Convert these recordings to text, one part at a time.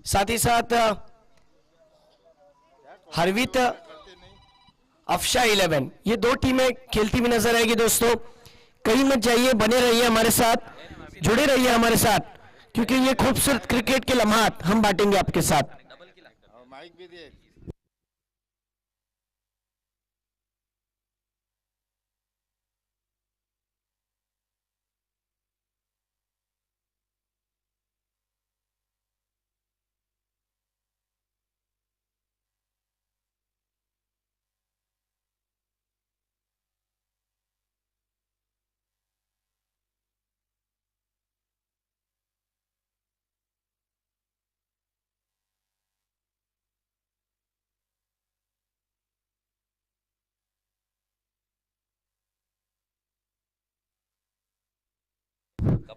साथ ही साथ हरवीत अफशा 11, ये दो टीमें खेलती हुई नजर आएगी। दोस्तों कहीं मत जाइए, बने रहिए हमारे साथ, जुड़े रहिए हमारे साथ, क्योंकि ये खूबसूरत क्रिकेट के लम्हात हम बांटेंगे आपके साथ।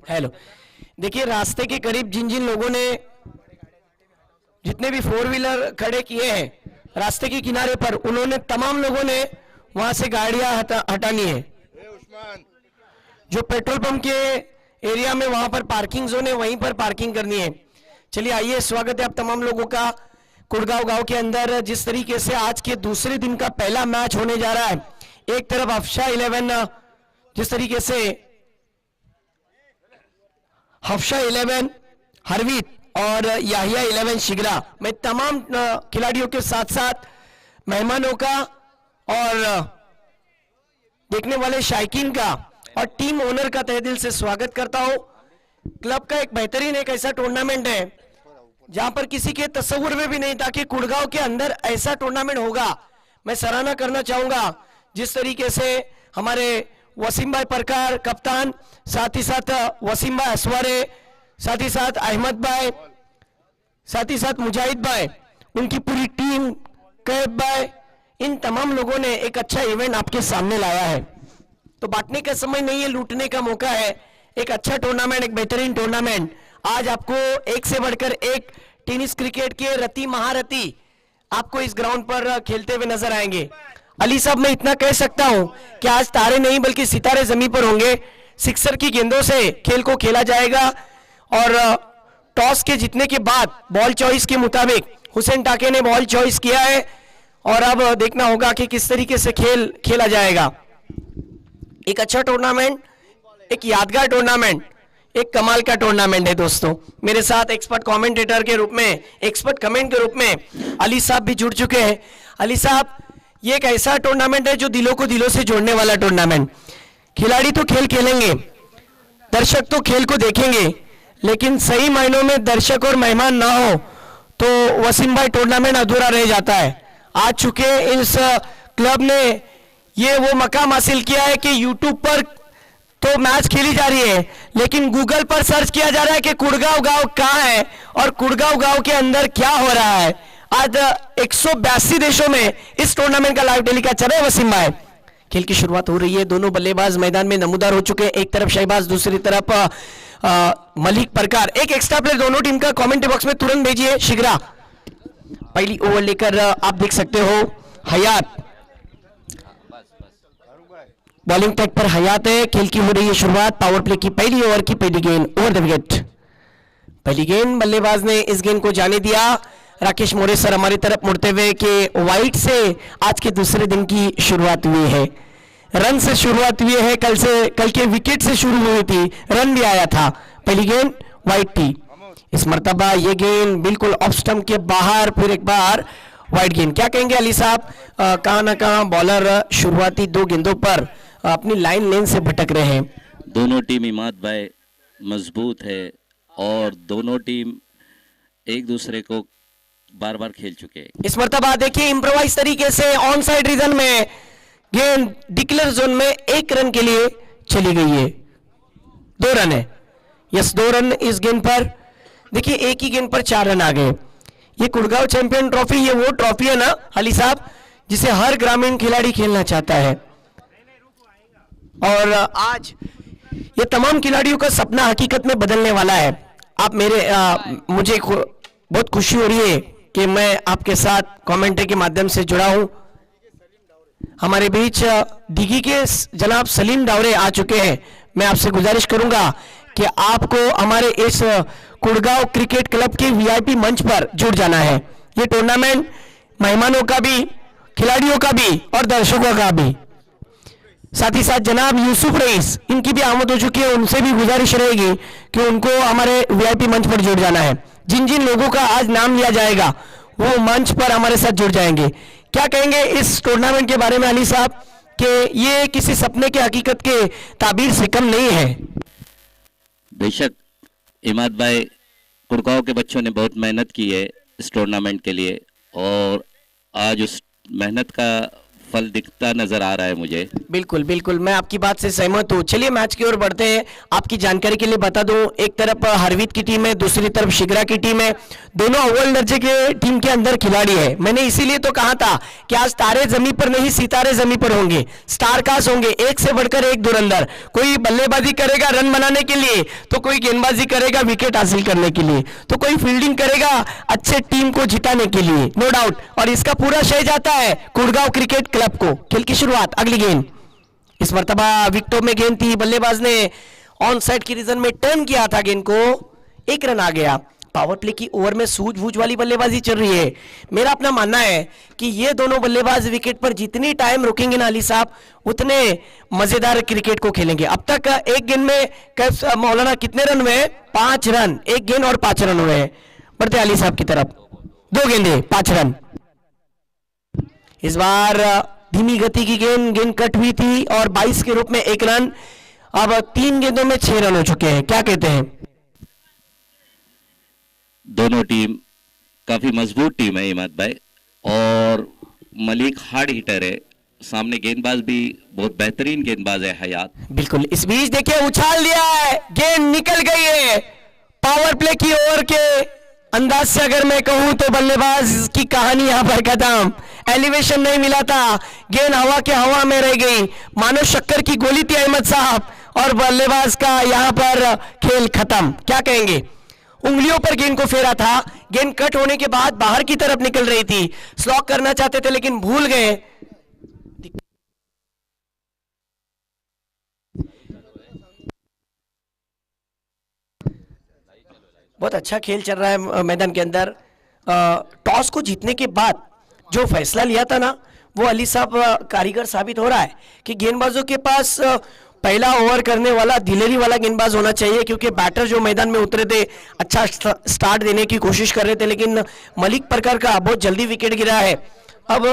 हेलो, देखिए रास्ते के करीब जिन जिन लोगों ने जितने भी फोर व्हीलर खड़े किए हैं रास्ते के किनारे पर, उन्होंने तमाम लोगों ने वहां से गाड़ियां हटानी है। जो पेट्रोल पंप के एरिया में वहां पर पार्किंग जोन है, वहीं पर पार्किंग करनी है। चलिए आइए, स्वागत है आप तमाम लोगों का कुड़गांव गांव के अंदर। जिस तरीके से आज के दूसरे दिन का पहला मैच होने जा रहा है, एक तरफ अफशा 11, जिस तरीके से हफ्शा 11, हरवीत और याहिया 11 शिगरा, मैं तमाम खिलाड़ियों के साथ साथ मेहमानों का और देखने वाले शायकीन का और टीम ओनर का तहे दिल से स्वागत करता हूं। क्लब का एक बेहतरीन एक ऐसा टूर्नामेंट है जहां पर किसी के तस्वुर में भी नहीं था कि कुड़गांव के अंदर ऐसा टूर्नामेंट होगा। मैं सराहना करना चाहूंगा जिस तरीके से हमारे वसीम भाई परकार कप्तान, साथ ही साथ वसीम भाई असवारे, साथ ही साथ अहमद भाई, साथ ही साथ मुजाहिद भाई, उनकी पूरी टीम, कैब भाई, इन तमाम लोगों ने एक अच्छा इवेंट आपके सामने लाया है। तो बांटने का समय नहीं है, लूटने का मौका है। एक अच्छा टूर्नामेंट, एक बेहतरीन टूर्नामेंट। आज आपको एक से बढ़कर एक टेनिस क्रिकेट के रति महारथी आपको इस ग्राउंड पर खेलते हुए नजर आएंगे। अली साहब, मैं इतना कह सकता हूं कि आज तारे नहीं बल्कि सितारे जमीन पर होंगे। सिक्सर की गेंदों से खेल को खेला जाएगा और टॉस के जीतने के बाद बॉल चॉइस के मुताबिक हुसैन टाके ने बॉल चॉइस किया है और अब देखना होगा कि किस तरीके से खेल खेला जाएगा। एक अच्छा टूर्नामेंट, एक यादगार टूर्नामेंट, एक कमाल का टूर्नामेंट है। दोस्तों मेरे साथ एक्सपर्ट कमेंटेटर के रूप में, एक्सपर्ट कमेंट के रूप में अली साहब भी जुड़ चुके हैं। अली साहब, ये एक ऐसा टूर्नामेंट है जो दिलों को दिलों से जोड़ने वाला टूर्नामेंट। खिलाड़ी तो खेल खेलेंगे, दर्शक तो खेल को देखेंगे, लेकिन सही मायनों में दर्शक और मेहमान ना हो तो वसीम भाई टूर्नामेंट अधूरा रह जाता है। आज चुके इस क्लब ने ये वो मकाम हासिल किया है कि यूट्यूब पर तो मैच खेली जा रही है, लेकिन गूगल पर सर्च किया जा रहा है कि कुड़गांव गांव कहाँ है और कुड़गांव गांव के अंदर क्या हो रहा है। आज 182 देशों में इस टूर्नामेंट का लाइव टेलीकास्ट चल रहा है। वसीम भाई, खेल की शुरुआत हो रही है। दोनों बल्लेबाज मैदान में नमूदार हो चुके हैं। एक तरफ शहबाज, दूसरी तरफ मलिक परकार। एक एक्स्ट्रा प्लेयर दोनों टीम का कमेंट बॉक्स में तुरंत भेजिए। शिगरा पहली ओवर लेकर आप देख सकते हो हयात, बॉलिंग टैग पर हयात है। खेल की हो रही है शुरुआत। पावर प्ले की पहली ओवर की पहली गेंद ओवर द विकेट। पहली गेंद बल्लेबाज ने इस गेंद को जाने दिया। राकेश मोरे सर हमारी तरफ मुड़ते हुए कि वाइट से आज के दूसरे दिन की शुरुआत हुई है, रन से शुरुआत हुई है। कल के विकेट से शुरू हुई थी, रन भी आया था। पहली गेंद वाइट थी। इस मर्तबा ये गेंद बिल्कुल ऑफ स्टंप के बाहर, फिर एक बार वाइट गेंद। क्या कहेंगे अली साहब, कहां ना कहां बॉलर शुरुआती दो गेंदों पर अपनी लाइन लेन से भटक रहे हैं। दोनों टीम इमाद भाई मजबूत है और दोनों टीम एक दूसरे को बार बार खेल चुके हैं। इस मर्तबा देखिए इम्प्रोवाइज तरीके से ऑन साइड रीजन में गेंद डिक्लेयर जोन में 1 रन के लिए चली गई है। 2 रन है, यस 2 रन इस गेंद पर। देखिए एक ही गेंद पर 4 रन आ गए। ये कुड़गांव चैंपियन ट्रॉफी, ये वो ट्रॉफी है ना अली साहब जिसे हर ग्रामीण खिलाड़ी खेलना चाहता है और आज ये तमाम खिलाड़ियों का सपना हकीकत में बदलने वाला है। आप मुझे बहुत खुशी हो रही है कि मैं आपके साथ कमेंट्री के माध्यम से जुड़ा हूं। हमारे बीच दिघी के जनाब सलीम डावरे आ चुके हैं। मैं आपसे गुजारिश करूंगा कि आपको हमारे इस कुड़गांव क्रिकेट क्लब के वीआईपी मंच पर जुड़ जाना है। ये टूर्नामेंट मेहमानों का भी, खिलाड़ियों का भी और दर्शकों का भी। साथ ही साथ जनाब यूसुफ रईस, इनकी भी आमद हो चुकी है, उनसे भी गुजारिश रहेगी कि उनको हमारे वीआईपी मंच पर जुड़ जाना है। जिन जिन लोगों का आज नाम लिया जाएगा वो मंच पर हमारे साथ जुड़ जाएंगे। क्या कहेंगे इस टूर्नामेंट के बारे में अली साहब, कि ये किसी सपने के हकीकत के ताबीर से कम नहीं है? बेशक इमाद भाई, कुड़गांव के बच्चों ने बहुत मेहनत की है इस टूर्नामेंट के लिए, और आज उस मेहनत का फल दिखता नजर आ रहा है मुझे। बिल्कुल बिल्कुल, मैं आपकी बात से सहमत हूँ। चलिए मैच की ओर बढ़ते हैं। आपकी जानकारी के लिए बता दूं, एक तरफ हरवीत की टीम है, दूसरी तरफ शिगरा की टीम है। दोनों अव्वल दर्जे के टीम के अंदर खिलाड़ी है। मैंने इसीलिए तो कहा था कि आज तारे जमीन पर नहीं, सितारे जमीन पर होंगे, स्टार कास्ट होंगे, एक से बढ़कर एक धुरंधर। कोई बल्लेबाजी करेगा रन बनाने के लिए, तो कोई गेंदबाजी करेगा विकेट हासिल करने के लिए, तो कोई फील्डिंग करेगा अच्छे टीम को जिताने के लिए, नो डाउट। और इसका पूरा श्रेय जाता है कुड़गांव क्रिकेट क्लब को। खेल की शुरुआत, अगली गेंद इस मर्तबा विकेटों में गेंद थी, बल्लेबाज ने ऑन साइड की रीजन में टर्न किया था गेंद को, एक रन आ गया। पावर प्ले की ओवर में सूझबूझ वाली बल्लेबाजी चल रही है। मेरा अपना मानना है कि ये दोनों बल्लेबाज विकेट पर जितनी टाइम रुकेंगे ना अली साहब, उतने मजेदार क्रिकेट को खेलेंगे। अब तक एक गेंद में मौलाना कितने रन हुए? 5 रन, एक गेंद और 5 रन हुए। बढ़ते अली साहब की तरफ, 2 गेंदे 5 रन। इस बार धीमी गति की गेंद कट हुई थी और 22 के रूप में 1 रन। अब 3 गेंदों में 6 रन हो चुके हैं। क्या कहते हैं? दोनों टीम काफी मजबूत टीम है इमाद भाई, और मलिक हार्ड हिटर है, सामने गेंदबाज भी बहुत बेहतरीन गेंदबाज है हयात। बिल्कुल, इस बीच देखिए उछाल दिया है, गेंद निकल गई है। पावर प्ले की ओवर के अंदाज से अगर मैं कहूं तो बल्लेबाज की कहानी यहां पर खत्म। एलिवेशन नहीं मिला था, गेंद हवा के हवा में रह गई, मानो शक्कर की गोली थी अहमद साहब, और बल्लेबाज का यहां पर खेल खत्म। क्या कहेंगे? उंगलियों पर गेंद को फेरा था, गेंद कट होने के बाद बाहर की तरफ निकल रही थी, स्लॉक करना चाहते थे लेकिन भूल गए। बहुत अच्छा खेल चल रहा है मैदान के अंदर। टॉस को जीतने के बाद जो फैसला लिया था ना, वो अली साहब कारीगर साबित हो रहा है कि गेंदबाजों के पास पहला ओवर करने वाला दिलेरी वाला गेंदबाज होना चाहिए, क्योंकि बैटर जो मैदान में उतरे थे अच्छा स्टार्ट देने की कोशिश कर रहे थे, लेकिन मलिक प्रकार का बहुत जल्दी विकेट गिरा है। अब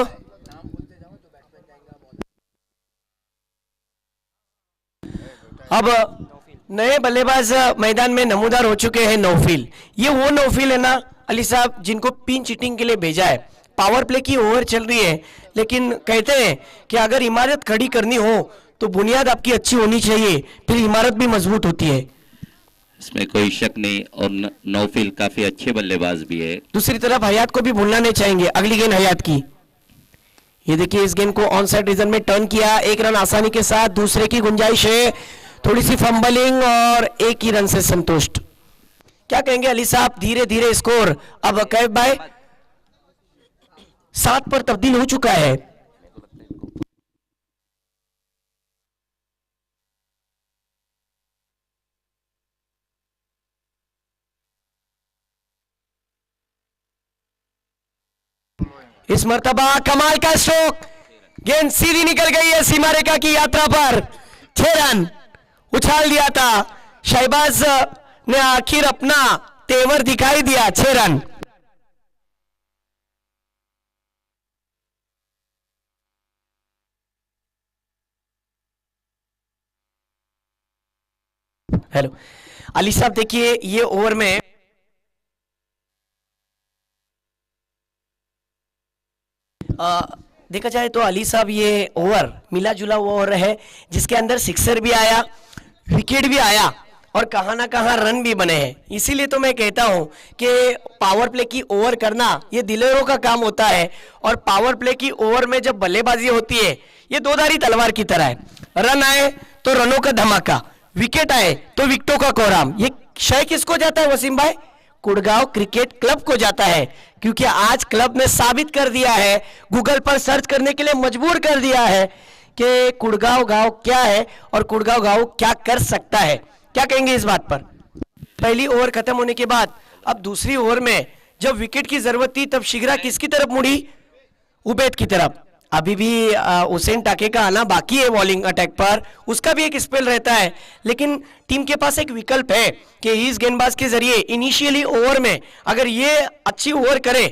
नए बल्लेबाज मैदान में नमूदार हो चुके हैं। नौफिल, ये वो नौफिल है ना अली साहब जिनको पिन चिटिंग के लिए भेजा है। पावर प्ले की ओवर चल रही है, लेकिन कहते हैं कि अगर इमारत खड़ी करनी हो तो बुनियाद आपकी अच्छी होनी चाहिए, फिर इमारत भी मजबूत होती है। इसमें कोई शक नहीं, और नौफिल काफी अच्छे बल्लेबाज भी है। दूसरी तरफ हयात को भी भूलना नहीं चाहेंगे। अगली गेंद हयात की, ये देखिए इस गेंद को ऑन साइड रीजन में टर्न किया, 1 रन आसानी के साथ। दूसरे की गुंजाइश है, थोड़ी सी फंबलिंग और 1 ही रन से संतुष्ट। क्या कहेंगे अली साहब? धीरे धीरे स्कोर अब कैफ भाई 7 पर तब्दील हो चुका है। इस मर्तबा कमाल का स्ट्रोक, गेंद सीधी निकल गई है सीमा रेखा की यात्रा पर। 6 रन उछाल दिया था शहबाज ने, आखिर अपना तेवर दिखाई दिया। 6 रन। हेलो अली साहब, देखिए ये ओवर में देखा जाए तो अली साहब ये ओवर मिला जुला ओवर है, जिसके अंदर सिक्सर भी आया, विकेट भी आया और कहां ना कहां रन भी बने हैं। इसीलिए तो मैं कहता हूं कि पावर प्ले की ओवर करना ये दिलेरों का काम होता है, और पावर प्ले की ओवर में जब बल्लेबाजी होती है ये दोधारी तलवार की तरह है। रन आए तो रनों का धमाका, विकेट आए तो विकेटों का कोहराम। ये श्रेय किसको जाता है वसीम भाई? कुड़गांव क्रिकेट क्लब को जाता है, क्योंकि आज क्लब ने साबित कर दिया है, गूगल पर सर्च करने के लिए मजबूर कर दिया है कि कुड़गांव गांव क्या है और कुड़गांव गांव क्या कर सकता है। क्या कहेंगे इस बात पर? पहली ओवर खत्म होने के बाद अब दूसरी ओवर में जब विकेट की जरूरत थी तब शिग्रा किसकी तरफ मुड़ी? उबैद की तरफ। अभी भी हुसैन टाके का आना बाकी है बॉलिंग अटैक पर, उसका भी एक स्पेल रहता है, लेकिन टीम के पास एक विकल्प है कि इस गेंदबाज के जरिए इनिशियली ओवर में अगर ये अच्छी ओवर करे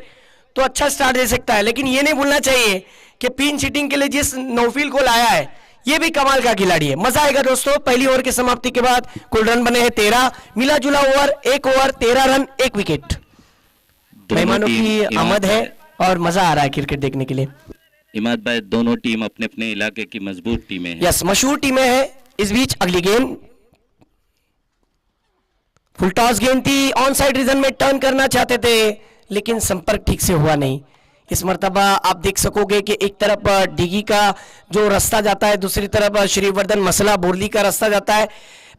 तो अच्छा स्टार्ट दे सकता है। लेकिन ये नहीं भूलना चाहिए कि पिन हिटिंग के लिए जिस नौफील को लाया है ये भी कमाल का खिलाड़ी है। मजा आएगा दोस्तों। पहली ओवर की समाप्ति के बाद कुल रन बने हैं 13, मिला जुला ओवर, एक ओवर 13 रन 1 विकेट। मेहमानों की आमद है और मजा आ रहा है क्रिकेट देखने के लिए। इमाद भाई, दोनों टीम अपने अपने इलाके की मजबूत टीमें हैं। यस, मशहूर टीमें हैं। इस बीच अगली गेंद, फुल टॉस गेंद थी, ऑन साइड रीजन में टर्न करना चाहते थे लेकिन संपर्क ठीक से हुआ नहीं। इस मर्तबा आप देख सकोगे कि एक तरफ डिगी का जो रास्ता जाता है, दूसरी तरफ श्रीवर्धन मसला बोरली का रास्ता जाता है।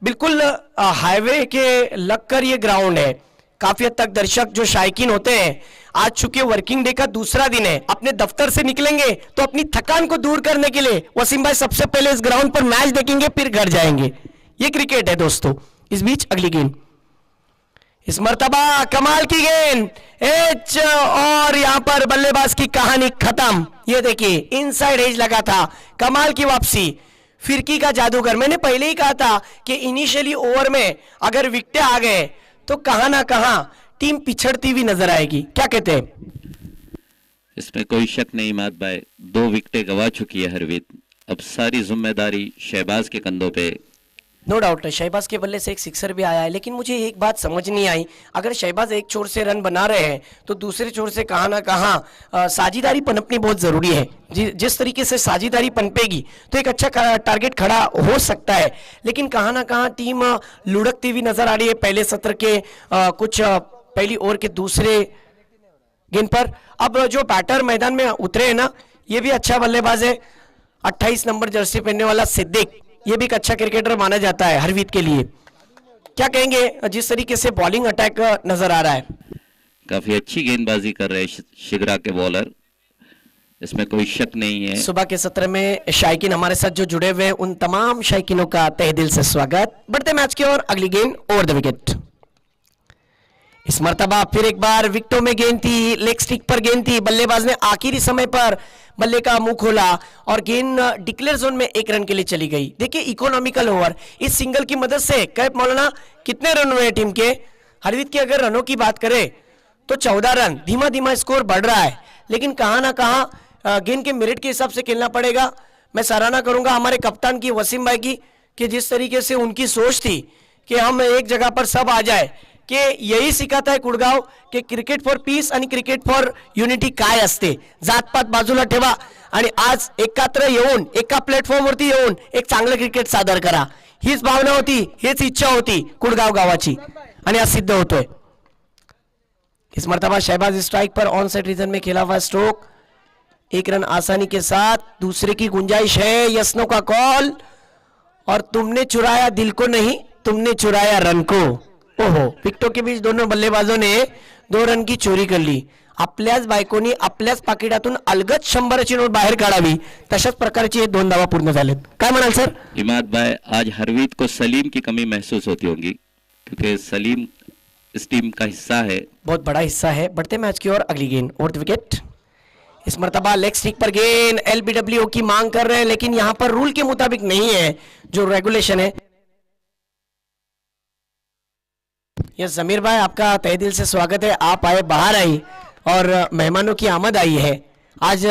बिल्कुल हाईवे के लगकर ये ग्राउंड है। काफी हद तक दर्शक जो शायकीन होते हैं, आज चूंकि वर्किंग डे का दूसरा दिन है, अपने दफ्तर से निकलेंगे तो अपनी थकान को दूर करने के लिए वसीम भाई सबसे पहले इस ग्राउंड पर मैच देखेंगे, फिर घर जाएंगे। ये क्रिकेट है दोस्तों। इस बीच अगली गेंद, इस मर्तबा कमाल की गेंद एच, और यहां पर बल्लेबाज की कहानी खत्म। ये देखिए इनसाइड एज लगा था, कमाल की वापसी, फिरकी का जादूगर। मैंने पहले ही कहा था कि इनिशियली ओवर में अगर विकेट आ गए तो कहां ना कहां टीम पिछड़ती हुई नजर आएगी। क्या कहते हैं? इसमें कोई शक नहीं इमाद भाई, 2 विकेटें गवा चुकी है हरवीत। अब सारी जिम्मेदारी शहबाज के कंधों पे। नो डाउट है, शहबाज के बल्ले से एक सिक्सर भी आया है, लेकिन मुझे एक बात समझ नहीं आई, अगर शहबाज एक छोर से रन बना रहे हैं तो दूसरे छोर से कहां ना कहां साझेदारी पनपनी बहुत जरूरी है। जिस तरीके से साझेदारी पनपेगी तो एक अच्छा टारगेट खड़ा हो सकता है, लेकिन कहां ना कहां टीम लुढ़कती हुई नजर आ रही है पहले सत्र के कुछ पहली ओवर के दूसरे गेंद पर। अब जो बैटर मैदान में उतरे हैं ना, ये भी अच्छा बल्लेबाज है, 28 नंबर जर्सी पहनने वाला सिद्दीक, ये भी एक अच्छा क्रिकेटर माना जाता है हरवीत के लिए। क्या कहेंगे जिस तरीके से बॉलिंग अटैक नजर आ रहा है? काफी अच्छी गेंदबाजी कर रहे हैं शिग्रा के बॉलर, इसमें कोई शक नहीं है। सुबह के सत्र में शायकीन हमारे साथ जो जुड़े हुए हैं उन तमाम शायकीनों का तहे दिल से स्वागत। बढ़ते मैच की ओर, अगली गेंद ओवर द विकेट। इस मर्तबा फिर एक बार विकेटों में गेंद थी, लेग स्टिक पर गेंद थी, बल्लेबाज ने आखिरी समय पर बल्ले का मुंह खोला और गेंद डिक्लेयर जोन में 1 रन के लिए चली गई। देखिए इकोनॉमिकल ओवर, इस सिंगल की मदद से कैप मौलाना कितने रन हुए टीम के? हरवीत की अगर रनों की बात करें तो 14 रन, धीमा धीमा स्कोर बढ़ रहा है, लेकिन कहां ना कहां गेंद के मेरिट के हिसाब से खेलना पड़ेगा। मैं सराहना करूंगा हमारे कप्तान की, वसीम भाई की, कि जिस तरीके से उनकी सोच थी कि हम एक जगह पर सब आ जाए, कि यही सिखाता है कुडगाव की क्रिकेट फॉर पीस आणि क्रिकेट फॉर युनिटी काय असते। जातपात बाजूला ठेवा आणि आज एकत्र येऊन एका प्लॅटफॉर्मवरती येऊन एक चांगलं क्रिकेट सादर करा, हीच भावना होती, हीच इच्छा होती कुडगाव गावाची आणि आज सिद्ध होतोय। इस मर्तबा शहबाज स्ट्राइक पर ऑन साइड रीजन में खेला हुआ स्ट्रोक, 1 रन आसानी के साथ, दूसरे की गुंजाइश है, यस्नो का कॉल, और तुमने चुराया दिल को नहीं, तुमने चुराया रन को। ओहो, विकेटों के बीच दोनों बल्लेबाजों ने 2 रन की चोरी करली। आपल्याच बायकोनी आपल्याच पाकिटातून अलगद 100ची नोट बाहेर काढावी, तशाच प्रकारचे हे 2 धावा पूर्ण झालेत। काय म्हणाल सर? इमाद भाई, आज हरवीत को सलीम की कमी महसूस होती होगी, क्योंकि सलीम इस टीम का हिस्सा है, बहुत बड़ा हिस्सा है। बढ़ते मैच की ओर, अगली गेंद ओवर द विकेट। इस मर्तबा लेग स्टिक पर गेंद, एलबीडब्ल्यू की मांग कर रहे हैं, लेकिन यहां पर रूल के मुताबिक नहीं है जो रेगुलेशन है। ये जमीर भाई, आपका तहे दिल से स्वागत है, आप आए, बाहर आई और मेहमानों की आमद आई है। आज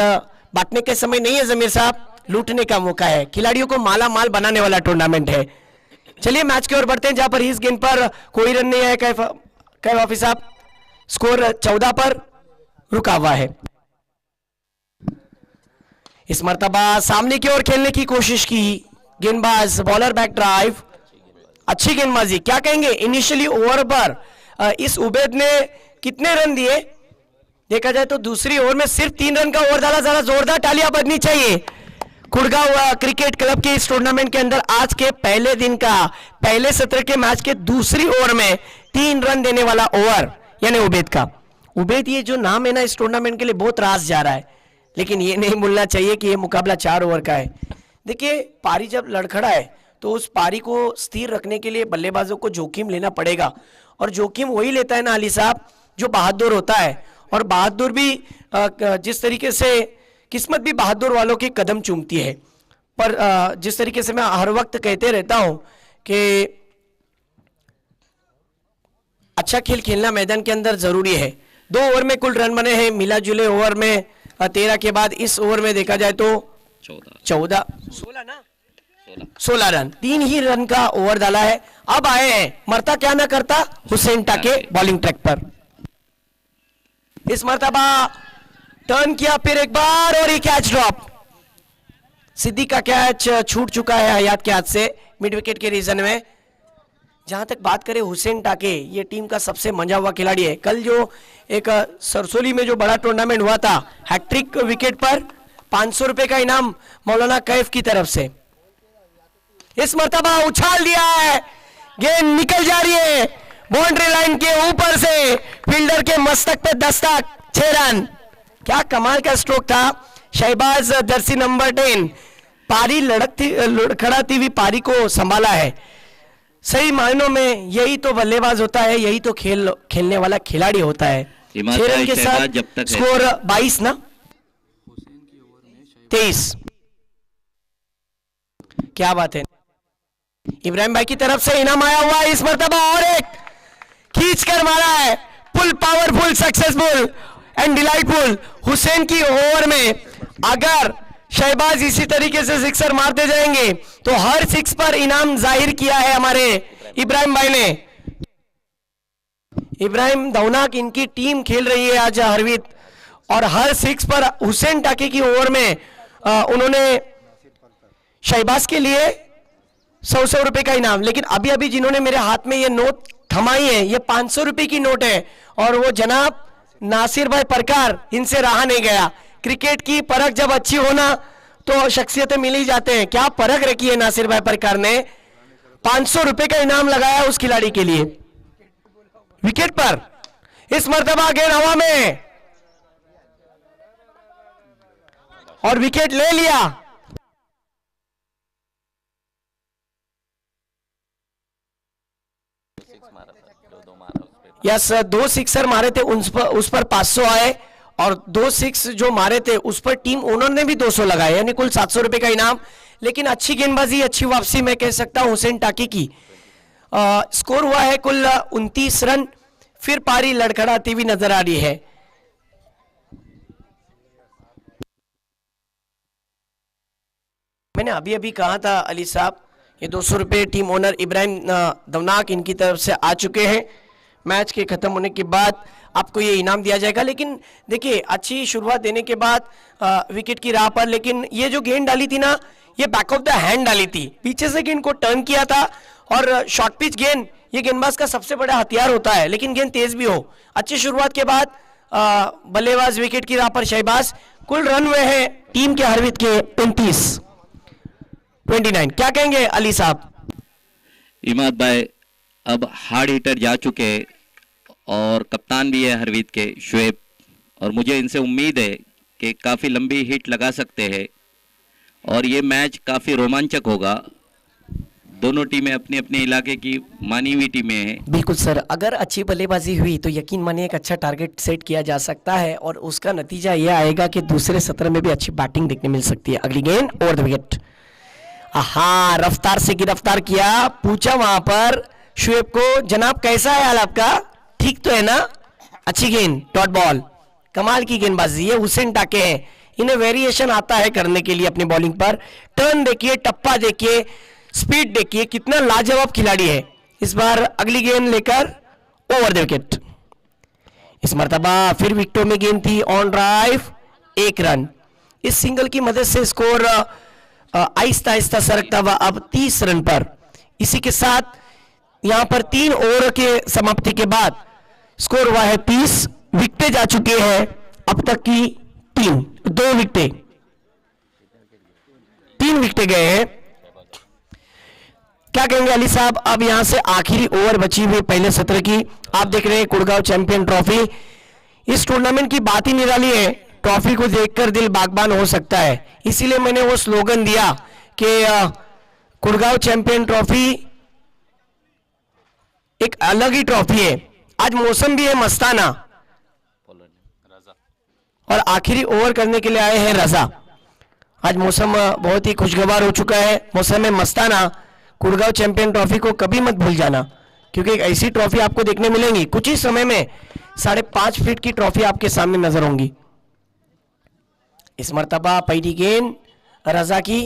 बांटने के समय नहीं है जमीर साहब, लूटने का मौका है, खिलाड़ियों को माला माल बनाने वाला टूर्नामेंट है। चलिए मैच की ओर बढ़ते हैं, जहां पर इस गेंद पर कोई रन नहीं है। कैफ ऑफिस साहब, स्कोर 14 पर रुका हुआ है। इस मर्तबा सामने की ओर खेलने की कोशिश की गेंदबाज, बॉलर बैक ड्राइव, अच्छी गेंदबाजी। क्या कहेंगे इनिशियली ओवर पर इस उबैद ने कितने रन दिए? देखा जाए तो दूसरी ओवर में सिर्फ 3 रन का ओवर डाला, जरा जोरदार तालियां बजनी चाहिए कुडगाव क्रिकेट क्लब के इस टूर्नामेंट के अंदर। आज के पहले दिन का, पहले सत्र के मैच के दूसरी ओवर में 3 रन देने वाला ओवर यानी उबैद का। उबैद, ये जो नाम है ना, इस टूर्नामेंट के लिए बहुत रास जा रहा है, लेकिन ये नहीं भूलना चाहिए कि ये मुकाबला 4 ओवर का है। देखिए पारी जब लड़खड़ा है तो उस पारी को स्थिर रखने के लिए बल्लेबाजों को जोखिम लेना पड़ेगा, और जोखिम वही लेता है ना अली साहब जो बहादुर होता है। और बहादुर भी जिस तरीके से किस्मत भी बहादुर वालों के कदम चूमती है। पर जिस तरीके से मैं हर वक्त कहते रहता हूं कि अच्छा खेल खेलना मैदान के अंदर जरूरी है। 2 ओवर में कुल रन बने हैं, मिला जुले ओवर में 13 के बाद इस ओवर में देखा जाए तो 16 रन, 3 ही रन का ओवर डाला है। अब आए हैं मरता क्या ना करता हुसैन टाके बॉलिंग ट्रैक पर। इस मरतबा टर्न किया फिर एक बार और ये कैच ड्रॉप। सिद्दीक का कैच छूट चुका है हयात के हाथ से मिड विकेट के रीजन में। जहां तक बात करें हुसैन टाके, ये टीम का सबसे मंजा हुआ खिलाड़ी है। कल जो एक सरसोली में जो बड़ा टूर्नामेंट हुआ था, हैट्रिक विकेट पर 500 रुपए का इनाम मौलाना कैफ की तरफ से। इस मर्तबा उछाल दिया है, गेंद निकल जा रही है बाउंड्री लाइन के ऊपर से, फील्डर के मस्तक पे दस्तक, 6 रन। क्या कमाल का स्ट्रोक था। शहबाज जर्सी नंबर 10 पारी लड़खड़ाती हुई पारी को संभाला है। सही मायनों में यही तो बल्लेबाज होता है, यही तो खेलने वाला खिलाड़ी होता है। 6 रन के साथ स्कोर 22 ना 23। क्या बात है। इब्राहिम भाई की तरफ से इनाम आया हुआ है इस मर्तबा, और एक खींच कर मारा है। Full powerful, successful and delightful. Hussain की ओवर में अगर शहबाज इसी तरीके से सिक्सर मारते जाएंगे तो हर 6 पर इनाम जाहिर किया है हमारे इब्राहिम भाई ने। इब्राहिम दौनाक इनकी टीम खेल रही है आज हरवीत, और हर 6 पर हुसैन टाके की ओवर में उन्होंने शहबाज के लिए 100 रुपए का इनाम। लेकिन अभी अभी जिन्होंने मेरे हाथ में ये नोट थमाई है, ये 500 रुपए की नोट है, और वो जनाब नासिर भाई परकार, इनसे रहा नहीं गया। क्रिकेट की परख जब अच्छी होना तो शख्सियतें मिल ही जाते हैं। क्या परख रखी है नासिर भाई परकार ने, 500 रुपए का इनाम लगाया उस खिलाड़ी के लिए विकेट पर। इस मर्तबा गेंद हवा में और विकेट ले लिया। यस, 2 सिक्सर मारे थे, उस पर 500 आए, और 2 6 जो मारे थे उस पर टीम ओनर ने भी 200 लगाए, यानी कुल 700 रुपए का इनाम। लेकिन अच्छी गेंदबाजी, अच्छी वापसी मैं कह सकता हूं हुसैन टाकी की। स्कोर हुआ है कुल 29 रन। फिर पारी लड़खड़ाती हुई नजर आ रही है। मैंने अभी अभी कहा था अली साहब, ये 200 रुपए टीम ओनर इब्राहिम दवनाक इनकी तरफ से आ चुके हैं। मैच के खत्म होने के बाद आपको ये इनाम दिया जाएगा। लेकिन देखिए अच्छी शुरुआत देने के बाद विकेट की राह पर, लेकिन ये जो गेंद डाली थी ना, ये बैक ऑफ द हैंड डाली थी, पीछे से गेंद को टर्न किया था। और शॉर्ट पिच गेंद ये गेंदबाज का सबसे बड़ा हथियार होता है, लेकिन गेंद तेज भी हो। अच्छी शुरुआत के बाद बल्लेबाज विकेट की राह पर शहबाज। कुल रन हुए हैं टीम के हरवीत के 29। क्या कहेंगे अली साहब? इमाद भाई अब हार्ड हिटर जा चुके हैं और कप्तान भी है हरवीत के शुएब, और मुझे इनसे उम्मीद है कि काफ़ी लंबी हिट लगा सकते हैं और ये मैच काफ़ी रोमांचक होगा। दोनों टीमें अपने अपने इलाके की मानी हुई टीमें हैं। बिल्कुल सर, अगर अच्छी बल्लेबाजी हुई तो यकीन मानिए एक अच्छा टारगेट सेट किया जा सकता है, और उसका नतीजा यह आएगा कि दूसरे सत्र में भी अच्छी बैटिंग देखने मिल सकती है। अगली गेंद ओवर द विकेट। हाँ, रफ्तार से गिरफ्तार किया, पूछा वहां पर शुएब को, जनाब कैसा है हाल आपका, ठीक तो है ना? अच्छी गेंद, डॉट बॉल, कमाल की गेंदबाजी। ये हुसैन टाके हैं, इन्हें वेरिएशन आता है करने के लिए अपनी बॉलिंग पर। टर्न देखिए, टप्पा देखिए, स्पीड देखिए, कितना लाजवाब खिलाड़ी है। इस बार अगली गेंद लेकर ओवर द विकेट। इस मर्तबा फिर विकेटों में गेंद थी, ऑन ड्राइव, 1 रन। इस सिंगल की मदद से स्कोर आहिस्ता आहिस्ता सरकता हुआ अब 30 रन पर। इसी के साथ यहां पर 3 ओवर के समाप्ति के बाद स्कोर हुआ है 30। विकेटें जा चुके हैं अब तक की 2 विकेटें, 3 विकेटें गए हैं। क्या कहेंगे अली साहब? अब यहां से आखिरी ओवर बची हुई पहले सत्र की। आप देख रहे हैं कुड़गांव चैंपियन ट्रॉफी। इस टूर्नामेंट की बात ही निराली है, ट्रॉफी को देखकर दिल बागबान हो सकता है। इसीलिए मैंने वो स्लोगन दिया कि कुड़गांव चैंपियन ट्रॉफी एक अलग ही ट्रॉफी है। आज मौसम भी है मस्ताना और आखिरी ओवर करने के लिए आए हैं रजा। आज मौसम बहुत ही खुशगवार हो चुका है, मौसम में मस्ताना। कुड़गांव चैंपियन ट्रॉफी को कभी मत भूल जाना, क्योंकि एक ऐसी ट्रॉफी आपको देखने मिलेंगी कुछ ही समय में। 5.5 फीट की ट्रॉफी आपके सामने नजर होंगी। इस मर्तबा पहली गेंद रजा की,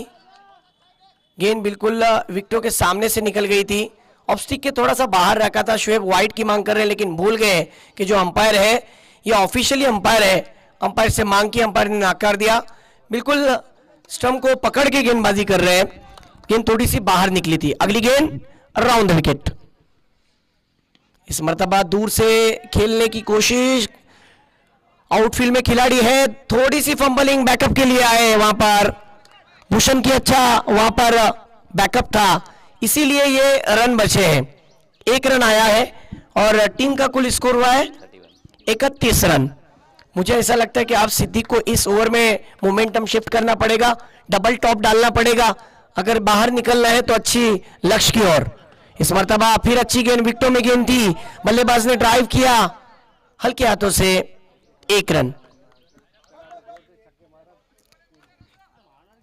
गेंद बिल्कुल विकेटों के सामने से निकल गई थी। ऑफ स्टिक के थोड़ा सा बाहर रखा था। शुएब वाइड की मांग कर रहे हैं, लेकिन भूल गए कि जो अंपायर है ये ऑफिशियली अंपायर है। अंपायर से मांग की, अंपायर ने नकार दिया। बिल्कुल स्टंप को पकड़ के गेंदबाजी कर रहे हैं। गेंद थोड़ी सी बाहर निकली थी। अगली गेंद राउंड द विकेट। इस मर्तबा दूर से खेलने की कोशिश, आउटफील्ड में खिलाड़ी है, थोड़ी सी फंबलिंग, बैकअप के लिए आए वहां पर। भूषण की अच्छा वहां पर बैकअप था, इसीलिए ये रन बचे हैं। 1 रन आया है और टीम का कुल स्कोर हुआ है 31 रन। मुझे ऐसा लगता है कि आप सिद्दीक को इस ओवर में मोमेंटम शिफ्ट करना पड़ेगा, डबल टॉप डालना पड़ेगा अगर बाहर निकलना है तो अच्छी लक्ष्य की ओर। इस मर्तबा फिर अच्छी गेंद, विकेटों में गेंद थी, बल्लेबाज ने ड्राइव किया हल्के हाथों से, 1 रन।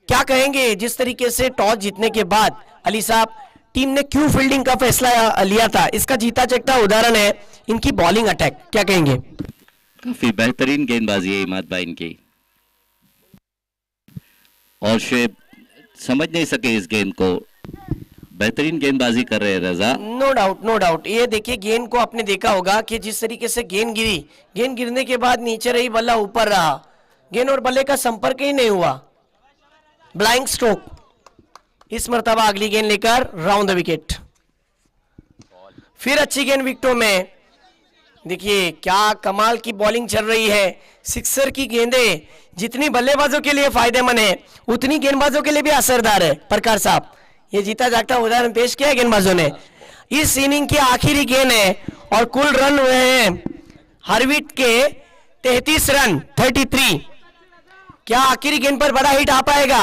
क्या कहेंगे जिस तरीके से टॉस जीतने के बाद अली साहब टीम ने क्यों फील्डिंग का फैसला लिया था? इसका जीता जागता उदाहरण है इनकी बॉलिंग अटैक। क्या कहेंगे? काफी बेहतरीन गेंदबाजी है इमाद भाई इनकी, और शुएब समझ नहीं सके इस गेंद को। बेहतरीन गेंदबाजी कर रहे हैं Raza. No doubt, no doubt. ये देखिए गेंद को आपने देखा होगा कि जिस तरीके से गेंद गिरी, गेंद गिरने के बाद नीचे रही, बल्ला ऊपर रहा, गेंद और बल्ले का संपर्क ही नहीं हुआ, ब्लाइंड स्ट्रोक। इस मर्तबा अगली गेंद लेकर राउंड द विकेट। फिर अच्छी गेंद विकेटों में। देखिए क्या कमाल की बॉलिंग चल रही है। सिक्सर की गेंदें जितनी बल्लेबाजों के लिए फायदेमंद है उतनी गेंदबाजों के लिए भी असरदार है। प्रकार साहब ये जीता जागता उदाहरण पेश किया है गेंदबाजों ने। इस इनिंग की आखिरी गेंद है और कुल रन हुए हैं हार्विट के 33 रन, 33। क्या आखिरी गेंद पर बड़ा हिट आ पाएगा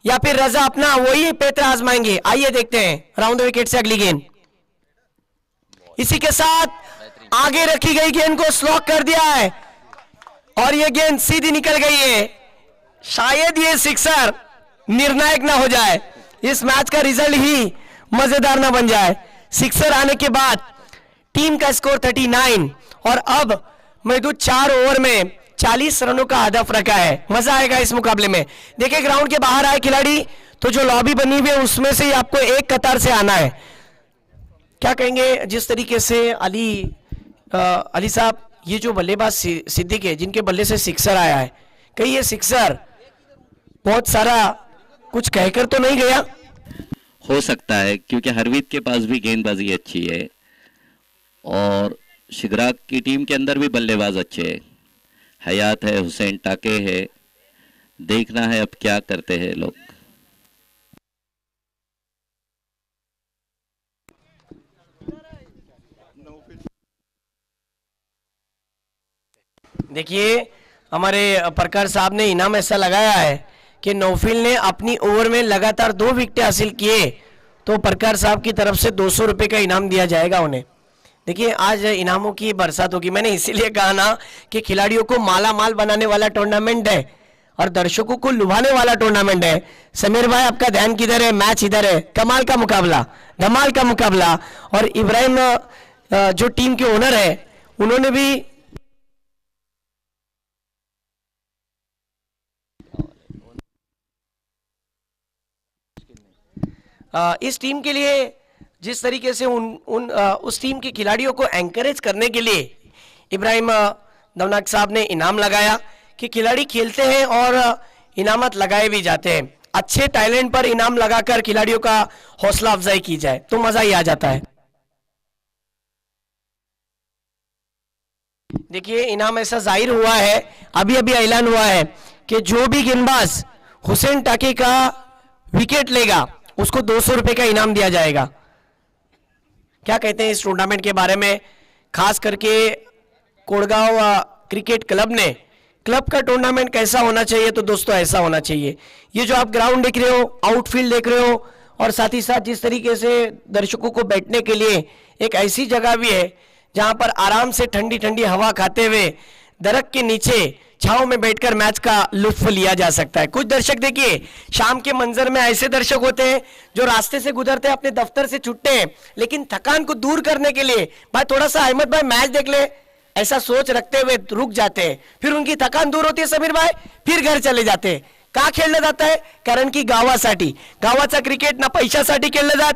या फिर रजा अपना वही पेत्र आजमाएंगे? आइए देखते हैं। राउंड द विकेट से अगली गेंद। इसी के साथ आगे रखी गई गेंद को स्लॉक कर दिया है और यह गेंद सीधी निकल गई है। शायद ये सिक्सर निर्णायक ना हो जाए, इस मैच का रिजल्ट ही मजेदार ना बन जाए। सिक्सर आने के बाद टीम का स्कोर 39 और अब महदूद 4 ओवर में 40 रनों का हदफ रखा है। मजा आएगा इस मुकाबले में। देखिए ग्राउंड के बाहर आए खिलाड़ी तो जो लॉबी बनी हुई है उसमें से ही आपको एक कतार से आना है। क्या कहेंगे जिस तरीके से अली साहब ये जो बल्लेबाज सिद्दीक है जिनके बल्ले से सिक्सर आया है, कहीं ये सिक्सर बहुत सारा कुछ कहकर तो नहीं गया? हो सकता है क्योंकि हरवीत के पास भी गेंदबाजी अच्छी है और शिगराक की टीम के अंदर भी बल्लेबाज अच्छे हैं। हयात है, हुसैन टाके है, देखना है अब क्या करते हैं लोग। देखिए हमारे प्रकार साहब ने इनाम ऐसा लगाया है कि नौफिल ने अपनी ओवर में लगातार 2 विकेट हासिल किए तो प्रकार साहब की तरफ से 200 रुपए का इनाम दिया जाएगा उन्हें। देखिए आज इनामों की बरसात होगी। मैंने इसीलिए कहा ना कि खिलाड़ियों को माला माल बनाने वाला टूर्नामेंट है और दर्शकों को लुभाने वाला टूर्नामेंट है। समीर भाई आपका ध्यान किधर है? मैच इधर है। कमाल का मुकाबला, धमाल का मुकाबला। और इब्राहिम जो टीम के ओनर है उन्होंने भी इस टीम के लिए जिस तरीके से उस टीम के खिलाड़ियों को एंकरेज करने के लिए इब्राहिम दवनाक साहब ने इनाम लगाया कि खिलाड़ी खेलते हैं और इनामत लगाए भी जाते हैं। अच्छे टैलेंट पर इनाम लगाकर खिलाड़ियों का हौसला अफजाई की जाए तो मजा ही आ जाता है। देखिए इनाम ऐसा जाहिर हुआ है, अभी अभी ऐलान हुआ है कि जो भी गेंदबाज हुसैन टाके का विकेट लेगा उसको 200 रुपए का इनाम दिया जाएगा। क्या कहते हैं इस टूर्नामेंट के बारे में? खास करके कोड़गांव क्रिकेट क्लब ने क्लब का टूर्नामेंट कैसा होना चाहिए, तो दोस्तों ऐसा होना चाहिए। ये जो आप ग्राउंड देख रहे हो, आउटफील्ड देख रहे हो, और साथ ही साथ जिस तरीके से दर्शकों को बैठने के लिए एक ऐसी जगह भी है जहां पर आराम से ठंडी ठंडी हवा खाते हुए दरख्त के नीचे छांव में बैठकर मैच का लुत्फ लिया जा सकता है। कुछ दर्शक देखिए, शाम के मंजर में ऐसे दर्शक होते हैं जो रास्ते से गुजरते हैं, अपने दफ्तर से छुट्टे हैं, लेकिन थकान को दूर करने के लिए भाई थोड़ा सा अहमद भाई मैच देख ले, ऐसा सोच रखते हुए रुक जाते हैं। फिर उनकी थकान दूर होती है समीर भाई, फिर घर चले जाते हैं। का खेळलं जात आहे? कारण की गावासाठी, गावाचा क्रिकेट ना पैशासाठी खेळलं जात,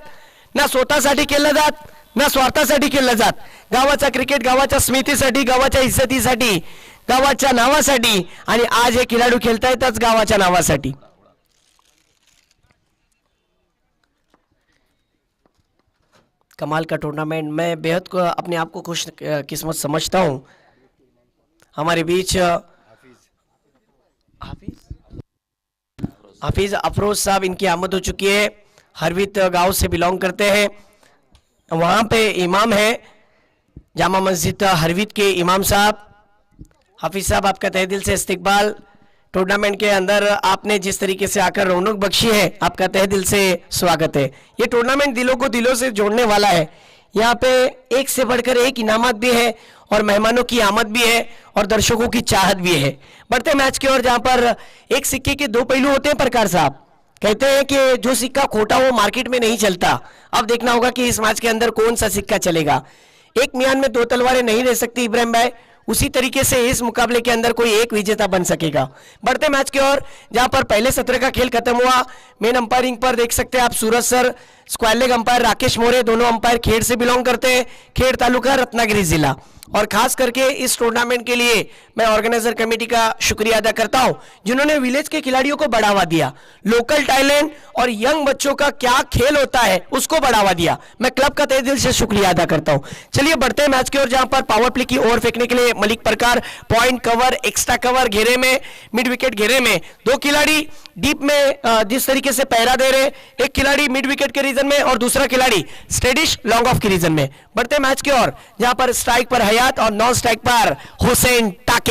ना स्वतःसाठी खेळलं जात, ना स्वार्थासाठी खेळलं जात। गावाचा क्रिकेट गावाच्या स्मृतीसाठी, गावाच्या इज्जतीसाठी, गावाच्या नावासाठी, आणि आज हे खेळाडू खेळतायतच गावाच्या नावासाठी। कमाल का टूर्नामेंट, मैं बेहद को अपने आप को खुश किस्मत समझता हूं। हमारे बीच हाफिज अफरोज साहब, इनकी आमद हो चुकी है। हरवीत गांव से बिलोंग करते हैं, वहां पे इमाम है जामा मस्जिद हरवीत के इमाम साहब। हाफिज साहब, आपका तहे दिल से इस्तकबाल। टूर्नामेंट के अंदर आपने जिस तरीके से आकर रौनक बख्शी है, आपका तहे दिल से स्वागत है। ये टूर्नामेंट दिलों को दिलों से जोड़ने वाला है। यहाँ पे एक से बढ़कर एक इनामत भी है, और मेहमानों की आमद भी है, और दर्शकों की चाहत भी है। बढ़ते मैच की ओर, जहाँ पर एक सिक्के के दो पहलू होते हैं। प्रकार साहब कहते हैं कि जो सिक्का खोटा वो मार्केट में नहीं चलता। अब देखना होगा कि इस मैच के अंदर कौन सा सिक्का चलेगा। एक मियान में दो तलवारें नहीं रह सकती इब्राहिम भाई, उसी तरीके से इस मुकाबले के अंदर कोई एक विजेता बन सकेगा। बढ़ते मैच की ओर, जहां पर पहले सत्र का खेल खत्म हुआ। मेन अंपायरिंग पर देख सकते हैं आप Suraj sir, square leg umpire Rakesh More, दोनों अंपायर खेड़ से बिलोंग करते हैं, खेड़ तालुका रत्नागिरी जिला। और खास करके इस टूर्नामेंट के लिए मैं ऑर्गेनाइजर कमेटी का शुक्रिया अदा करता हूं, जिन्होंने विलेज के खिलाड़ियों को बढ़ावा दिया। लोकल टैलेंट और यंग बच्चों का क्या खेल होता है उसको बढ़ावा दिया। मैं क्लब का तहे दिल से शुक्रिया अदा करता हूं। चलिए बढ़ते हैं मैच की ओर, जहां पर पावर प्ले की ओवर फेंकने के लिए मलिक प्रकार, पॉइंट कवर, एक्स्ट्रा कवर घेरे में, मिड विकेट घेरे में, दो खिलाड़ी डीप में जिस तरीके से पहरा दे रहे, एक खिलाड़ी मिड विकेट के रीजन में और दूसरा खिलाड़ी स्टेडिश लॉन्ग ऑफ के रीजन में। बढ़ते मैच की ओर, जहां पर स्ट्राइक पर हयात और नॉन स्ट्राइक पर हुसैन टाके।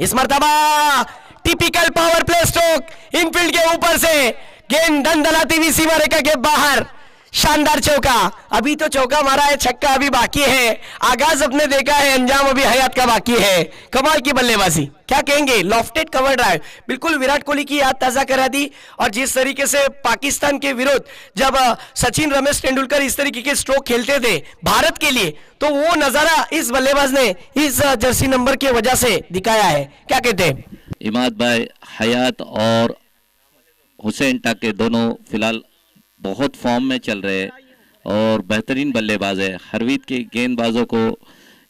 इस मर्तबा typical power play stroke, Enfield के ऊपर से गेंद दंदलाती हुई सीमा रेखा के बाहर, शानदार चौका। अभी तो चौका मारा है, छक्का अभी बाकी है। आगाज अपने देखा है, अंजाम अभी हयात का बाकी है। कमाल की बल्लेबाजी, क्या कहेंगे, लॉफ्टेड कवर ड्राइव, बिल्कुल विराट कोहली की याद ताजा करा दी। और जिस तरीके से पाकिस्तान के विरुद्ध जब सचिन रमेश तेंदुलकर इस तरीके के स्ट्रोक खेलते थे भारत के लिए, तो वो नजारा इस बल्लेबाज ने इस जर्सी नंबर की वजह से दिखाया है। क्या कहते हैं इमाद भाई? हयात और हुसैन टाके दोनों फिलहाल बहुत फॉर्म में चल रहे हैं और बेहतरीन बल्लेबाज है। हरवीत के गेंदबाजों को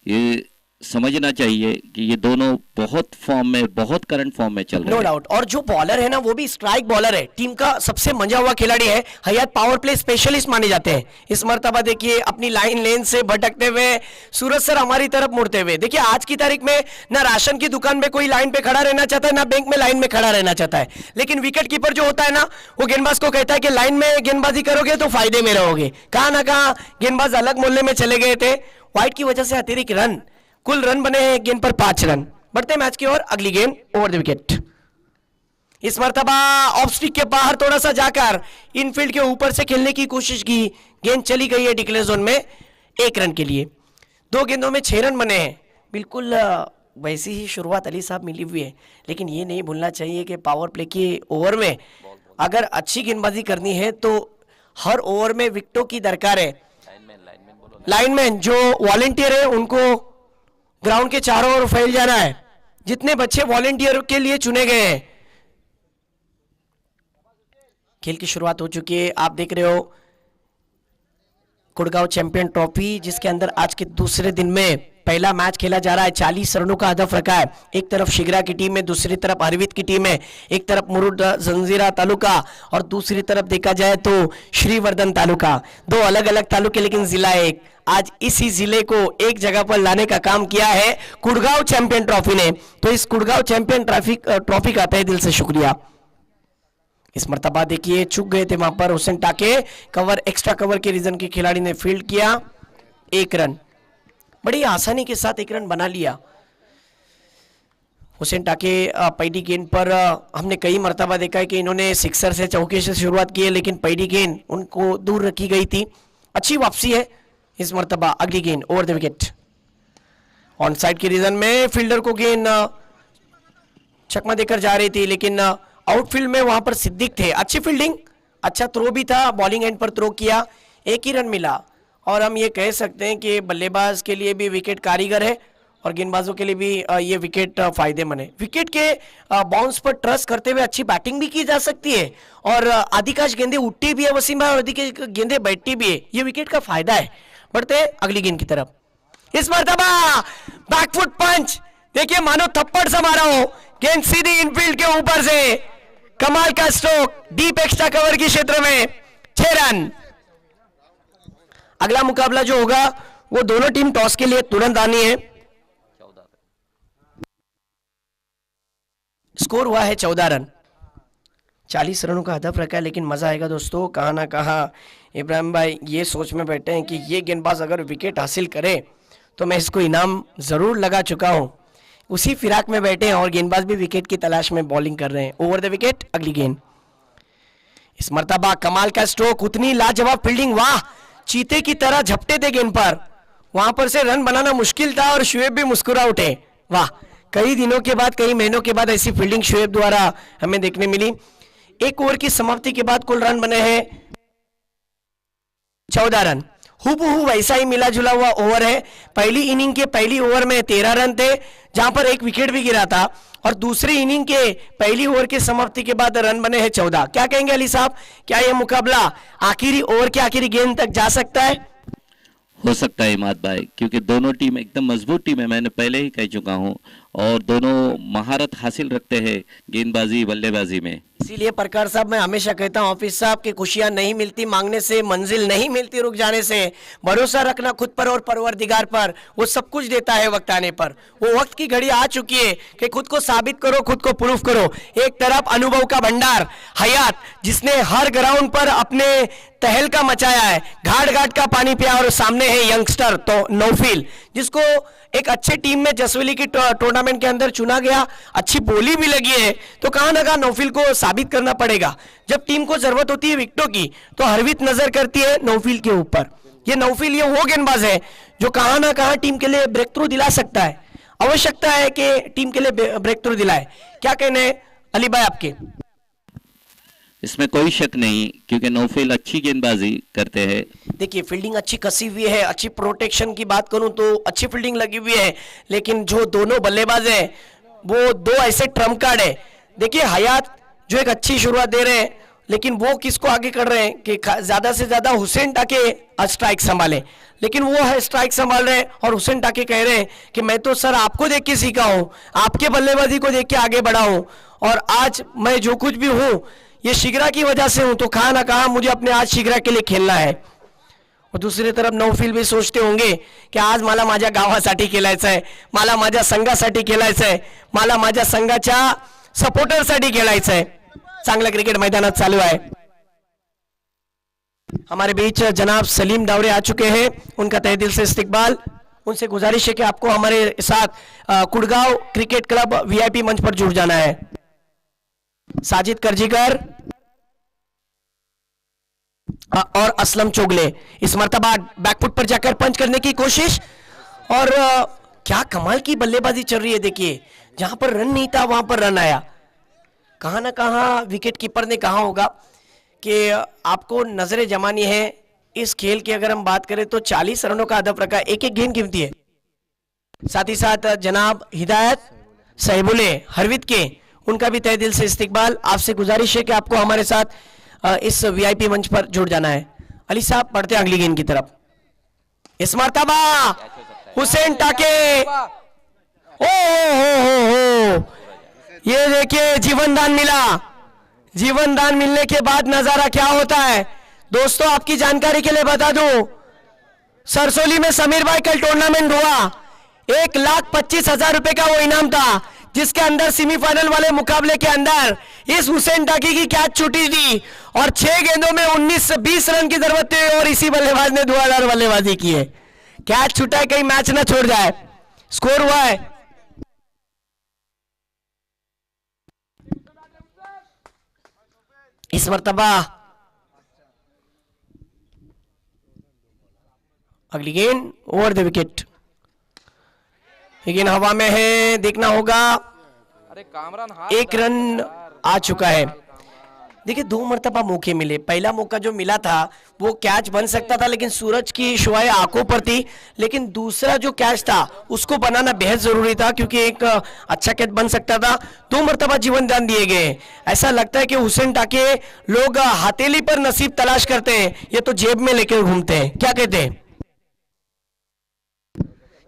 ये समझना चाहिए कि ये दोनों बहुत फॉर्म में, बहुत करंट फॉर्म में चल रहे हैं। No doubt. और जो बॉलर है ना, वो भी स्ट्राइक बॉलर है, टीम का सबसे मंजा हुआ खिलाड़ी है। हयात पावर प्ले स्पेशलिस्ट माने जाते हैं। इस मर्तबा देखिए अपनी लाइन लेन से भटकते हुए सूरज सर हमारी तरफ मुड़ते हुए। देखिए आज की तारीख में ना राशन की दुकान में कोई लाइन पे खड़ा रहना चाहता है, ना बैंक में लाइन में खड़ा रहना चाहता है, लेकिन विकेट कीपर जो होता है ना, वो गेंदबाज को कहता है कि लाइन में गेंदबाजी करोगे तो फायदे में रहोगे। कहां ना कहां गेंदबाज अलग मोहल्ले में चले गए थे। वाइड की वजह से अतिरिक्त रन, कुल रन बने हैं गेंद पर 5 रन। बढ़ते मैच की ओर, अगली गेंद ओवर द विकेट। इस मर्तबा ऑफ स्टिक के बाहर थोड़ा सा जाकर इनफील्ड के ऊपर से खेलने की कोशिश की, गेंद चली गई है डिक्लेयर जोन में 1 रन के लिए। 2 गेंदों में 6 रन बने हैं। बिल्कुल वैसी ही शुरुआत अली साहब मिली हुई है, लेकिन ये नहीं भूलना चाहिए कि पावर प्ले के ओवर में अगर अच्छी गेंदबाजी करनी है तो हर ओवर में विकेटों की दरकार है। लाइनमैन जो वॉलंटियर है उनको ग्राउंड के चारों ओर फैल जाना है। जितने बच्चे वॉलंटियर के लिए चुने गए हैं। खेल की शुरुआत हो चुकी है। आप देख रहे हो कुड़गांव चैंपियन ट्रॉफी, जिसके अंदर आज के दूसरे दिन में पहला मैच खेला जा रहा है। 40 रनों का हदफ रखा है। एक तरफ शिगरा की टीम है, दूसरी तरफ हरवीत की टीम है। एक तरफ मुरुड जंजीरा तालुका और दूसरी तरफ देखा जाए तो श्रीवर्धन तालुका। 2 अलग अलग तालुके लेकिन जिला एक। आज इसी जिले को एक जगह पर लाने का काम किया है कुड़गांव चैंपियन ट्रॉफी ने। तो इस कुड़गांव चैंपियन ट्रॉफी का तहे दिल से शुक्रिया। इस मर्तबा देखिए चूक गए थे वहां पर हुसैन टाके। कवर, एक्स्ट्रा कवर के रीजन के खिलाड़ी ने फील्ड किया। 1 रन, बड़ी आसानी के साथ 1 रन बना लिया। हुसैन टाके पहली गेंद पर हमने कई मर्तबा देखा है कि इन्होंने सिक्सर से चौके से शुरुआत की है, लेकिन पहली गेंद उनको दूर रखी गई थी। अच्छी वापसी है इस मर्तबा। अगली गेंद over the wicket, on side के रीजन में फील्डर को गेंद चकमा देकर जा रही थी, लेकिन आउटफील्ड में वहां पर सिद्दीक थे। अच्छी फील्डिंग, अच्छा थ्रो भी था, बॉलिंग एंड पर थ्रो किया, 1 ही रन मिला। और हम ये कह सकते हैं कि बल्लेबाज के लिए भी विकेट कारीगर है और गेंदबाजों के लिए भी ये विकेट फायदेमंद है। विकेट के बाउंस पर ट्रस्ट करते हुए अच्छी बैटिंग भी की जा सकती है और अधिकांश गेंदें उठती भी है वसीम भाई और अधिकांश गेंदें बैठती भी है, ये विकेट का फायदा है। बढ़ते हैं अगली गेंद की तरफ। इस मर्तबा बैकफुट पंच, देखिए मानो थप्पड़ से मारा हो, गेंद सीधी इनफील्ड के ऊपर से, कमाल का स्ट्रोक, डीप एक्स्ट्रा कवर के क्षेत्र में, 6 रन। अगला मुकाबला जो होगा वो दोनों टीम टॉस के लिए तुरंत आनी है। स्कोर हुआ है 14 रन, 40 रनों का हदफ रखा है, लेकिन मजा आएगा दोस्तों। कहाँ ना कहाँ इब्राहिम भाई ये सोच में बैठे हैं कि ये गेंदबाज अगर विकेट हासिल करे तो मैं इसको इनाम जरूर लगा चुका हूं। उसी फिराक में बैठे हैं और गेंदबाज भी विकेट की तलाश में बॉलिंग कर रहे हैं। ओवर द विकेट, अगली गेंद। इस मर्तबा कमाल का स्ट्रोक, उतनी लाजवाब फील्डिंग, वाह, चीते की तरह झपटे थे गेंद पर, वहां पर से रन बनाना मुश्किल था और शुएब भी मुस्कुरा उठे। वाह, कई दिनों के बाद, कई महीनों के बाद ऐसी फील्डिंग शुएब द्वारा हमें देखने मिली। 1 ओवर की समाप्ति के बाद कुल रन बने हैं 14 रन। हुबहू वैसा ही मिला जुला हुआ ओवर है। पहली इनिंग के पहली ओवर में 13 रन थे, जहां पर 1 विकेट भी गिरा था, और दूसरी इनिंग के पहली ओवर की समाप्ति के बाद रन बने हैं 14। क्या कहेंगे अली साहब, क्या यह मुकाबला आखिरी ओवर के आखिरी गेंद तक जा सकता है? हो सकता है इमाद भाई, क्योंकि दोनों टीम एकदम मजबूत टीम है, मैंने पहले ही कह चुका हूं, और दोनों महारत हासिल रखते हैं गेंदबाजी बल्लेबाजी में। इसीलिए प्रकार साहब मैं हमेशा कहता हूं ऑफिस साहब की खुशियां नहीं मिलती मांगने से, मंजिल नहीं मिलती रुक जाने से। भरोसा रखना खुद पर और परवरदिगार पर, वो सब कुछ देता है वक्त आने पर। वो वक्त की घड़ी आ चुकी है कि खुद को साबित करो, खुद को प्रूफ करो। एक तरफ अनुभव का भंडार हयात, जिसने हर ग्राउंड पर अपने तहलका मचाया है, घाट घाट का पानी पिया, और सामने है यंगस्टर तो नौफिल, जिसको एक अच्छे टीम में जसवेली की टूर्नामेंट के अंदर चुना गया। अच्छी बोली भी लगी है, तो कहां ना कहां नौफिल को साबित करना पड़ेगा। जब टीम को जरूरत होती है विकेटों की तो हरवीत नजर करती है नौफिल के ऊपर। ये नौफिल, ये वो गेंदबाज है जो कहां ना कहां टीम के लिए ब्रेक थ्रू दिला सकता है। आवश्यकता है कि टीम के लिए ब्रेक थ्रू दिलाए। क्या कहने अली भाई आपके? इसमें कोई शक नहीं, क्योंकि नौफिल अच्छी गेंदबाजी करते हैं। देखिए फील्डिंग अच्छी कसी हुई है, अच्छी प्रोटेक्शन की बात करूं तो अच्छी फील्डिंग लगी हुई है, लेकिन जो दोनों बल्लेबाज हैं वो दो ऐसे ट्रम्प कार्ड है। देखिए हयात जो एक अच्छी शुरुआत दे रहे हैं, लेकिन वो किसको आगे कर रहे हैं कि ज्यादा से ज्यादा हुसैन टाके स्ट्राइक संभाले, लेकिन वो है स्ट्राइक संभाल रहे हैं और हुसैन टाके कह रहे हैं कि मैं तो सर आपको देख के सीखा हूं, आपके बल्लेबाजी को देख के आगे बढ़ा हूं, और आज मैं जो कुछ भी हूं ये शिगरा की वजह से हूं, तो कहां ना कहां मुझे अपने आज शिगरा के लिए खेलना है। और दूसरी तरफ नौफिल भी सोचते होंगे की आज मला माझ्या गावासाठी खेळायचं आहे, मला माझ्या संघासाठी खेळायचं आहे, मला माझ्या संघाच्या सपोर्टरसाठी खेळायचं आहे। चांगला क्रिकेट मैदानात चालू है। हमारे बीच जनाब सलीम दावरे आ चुके हैं, उनका तहे दिल से इस्तकबाल। उनसे गुजारिश है कि आपको हमारे साथ कुड़गांव क्रिकेट क्लब वीआईपी मंच पर जुड़ जाना है। साजिद करजीकर और असलम चोगले इस मर्तबा बैकफुट पर जाकर पंच करने की कोशिश, और क्या कमाल की बल्लेबाजी चल रही है। देखिए जहां पर रन नहीं था वहां पर रन आया। कहां ना कहां विकेट कीपर ने कहा होगा कि आपको नजरें जमानी है इस खेल की। अगर हम बात करें तो 40 रनों का हदफ रखा, एक एक गेंद कीमती है। साथ ही साथ जनाब हिदायत साहिबुले हरवित के, उनका भी तहे दिल से इस्तकबाल। आपसे गुजारिश है कि आपको हमारे साथ इस वीआईपी मंच पर जुड़ जाना है। अली साहब बढ़ते अगली गेंद की तरफ। इस मर्तबा हुसैन टाके, ओ ये देखिए जीवन दान मिला। जीवन दान मिलने के बाद नजारा क्या होता है दोस्तों, आपकी जानकारी के लिए बता दूं, सरसोली में समीर भाई कल टूर्नामेंट हुआ, 1,25,000 रुपए का वो इनाम था, जिसके अंदर सेमीफाइनल वाले मुकाबले के अंदर इस हुसैन टाकी की कैच छूटी थी और 6 गेंदों में 19 से 20 रन की जरूरत थी, और इसी बल्लेबाज ने धुआंधार बल्लेबाजी की है। कैच छूटा है, कहीं मैच ना छोड़ जाए। स्कोर हुआ है इस मर्तबा। अगली गेंद ओवर द विकेट। ये गेंद हवा में है, देखना होगा। अरे कामरान एक रन आ चुका है। देखिए 2 मरतबा मौके मिले। पहला मौका जो मिला था वो कैच बन सकता था, लेकिन सूरज की शुआएं आंखों पर थी। लेकिन दूसरा जो कैच था उसको बनाना बेहद जरूरी था, क्योंकि एक अच्छा कैच बन सकता था। 2 मरतबा जीवन दान दिए गए। ऐसा लगता है कि हुसैन टाके लोग हथेली पर नसीब तलाश करते हैं, ये तो जेब में लेकर घूमते हैं। क्या कहते हैं?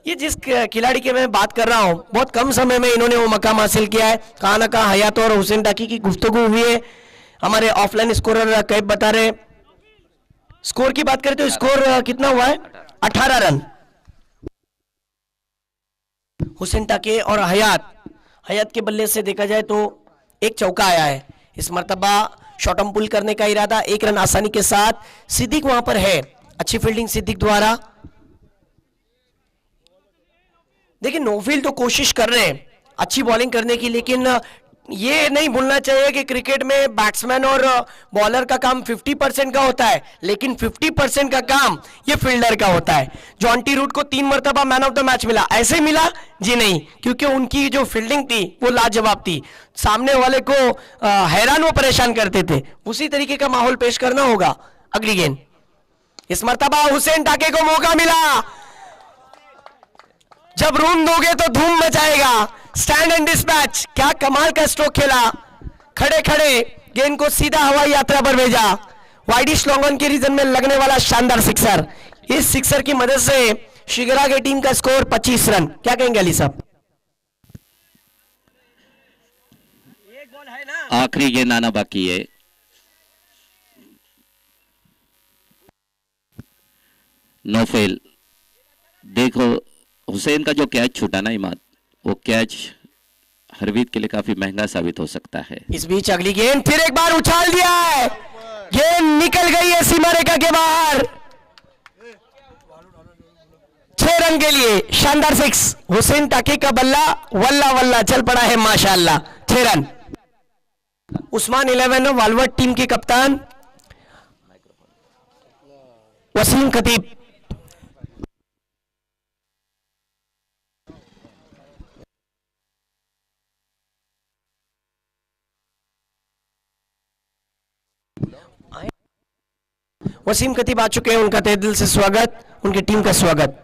ये जिस खिलाड़ी की मैं बात कर रहा हूं, बहुत कम समय में इन्होंने वो मकाम हासिल किया है। कहां ना कहां हयात और हुसैन टाकी की गुफ्तगू हुई है। हमारे ऑफलाइन स्कोरर कैब बता रहे। स्कोर की बात करें तो स्कोर कितना हुआ है? 18 रन। हुसैन टाके और हयात के बल्ले से देखा जाए तो एक चौका आया है। इस मर्तबा शॉर्टम पुल करने का इरादा, 1 रन आसानी के साथ। सिद्दीक वहां पर है, अच्छी फील्डिंग सिद्दीक द्वारा। देखिए नोफिल तो कोशिश कर रहे हैं अच्छी बॉलिंग करने की, लेकिन ये नहीं भूलना चाहिए कि क्रिकेट में बैट्समैन और बॉलर का काम 50% का होता है, लेकिन 50% का काम ये फील्डर का होता है। जॉन्टी रूट को 3 मरतबा मैन ऑफ द मैच मिला। ऐसे मिला जी नहीं, क्योंकि उनकी जो फील्डिंग थी वो लाजवाब थी। सामने वाले को हैरान व परेशान करते थे। उसी तरीके का माहौल पेश करना होगा। अगली गेंद इस मरतबा हुसैन टाके को मौका मिला। जब रूम दोगे तो धूम मचाएगा। स्टैंड एंड डिस्पैच, क्या कमाल का स्ट्रोक खेला। खड़े खड़े गेंद को सीधा हवाई यात्रा पर भेजा। वाइडिश लॉन्गन के रीजन में लगने वाला शानदार सिक्सर। इस सिक्सर की मदद से शिगरा की टीम का स्कोर 25 रन। क्या कहेंगे अली साहब? आखिरी गेंद आना बाकी है। No fail. देखो हुसैन का जो कैच छूटा ना इमाद, वो कैच हरवीत के लिए काफी महंगा साबित हो सकता है। इस बीच अगली गेंद फिर एक बार उछाल दिया है। गेंद निकल गई है सीमा रेखा के बाहर। 6 रन के लिए शानदार 6। हुसैन टाके का बल्ला वल्ला वल्ला चल पड़ा है माशाअल्लाह। 6 रन। उस्मान 11 वालवर्ड टीम के कप्तान वसीम खतीब। वसीम खतीब आ चुके हैं, उनका तहे दिल से स्वागत, उनकी टीम का स्वागत।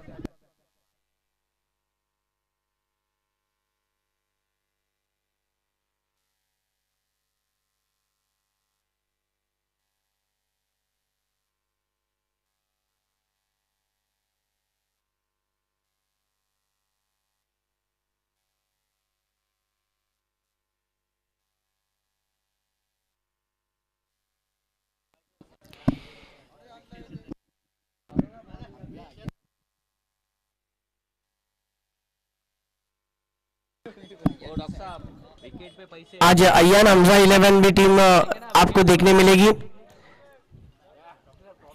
आज अय्यान हमजा 11 भी टीम आपको देखने मिलेगी।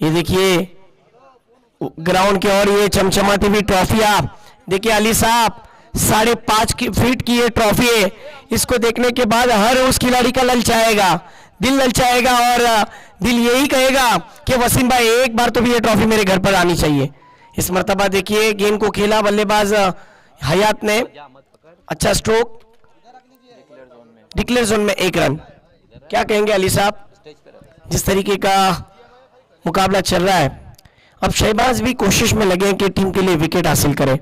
ये देखिए ग्राउंड की ओर ये चमचमाती हुई ट्रॉफियां। देखिए अली साहब 5.5 फीट की ये ट्रॉफी है। इसको देखने के बाद हर उस खिलाड़ी का दिल ललचाएगा और दिल यही कहेगा कि वसीम भाई एक बार तो भी ये ट्रॉफी मेरे घर पर आनी चाहिए। इस मर्तबा देखिए गेंद को खेला बल्लेबाज हयात ने, अच्छा स्ट्रोक। डिक्लेयर जोन में 1 रन। क्या कहेंगे अली साहब? जिस तरीके का मुकाबला चल रहा है, अब शहबाज भी कोशिश में लगे कि टीम के लिए विकेट हासिल करें।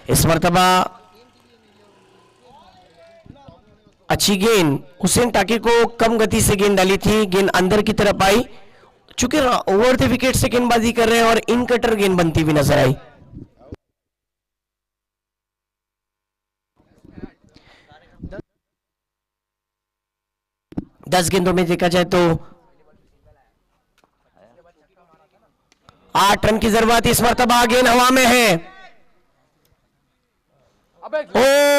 इस मर्तबा अच्छी गेंद, हुसैन टाकी को कम गति से गेंद डाली थी, गेंद अंदर की तरफ आई। चूंकि ओवर द विकेट से गेंदबाजी कर रहे हैं और इन कटर गेंद बनती हुई नजर आई। दस गेंदों में देखा जाए तो 8 रन की जरूरत। इस मर्तबा गेंद हवा में है। ओ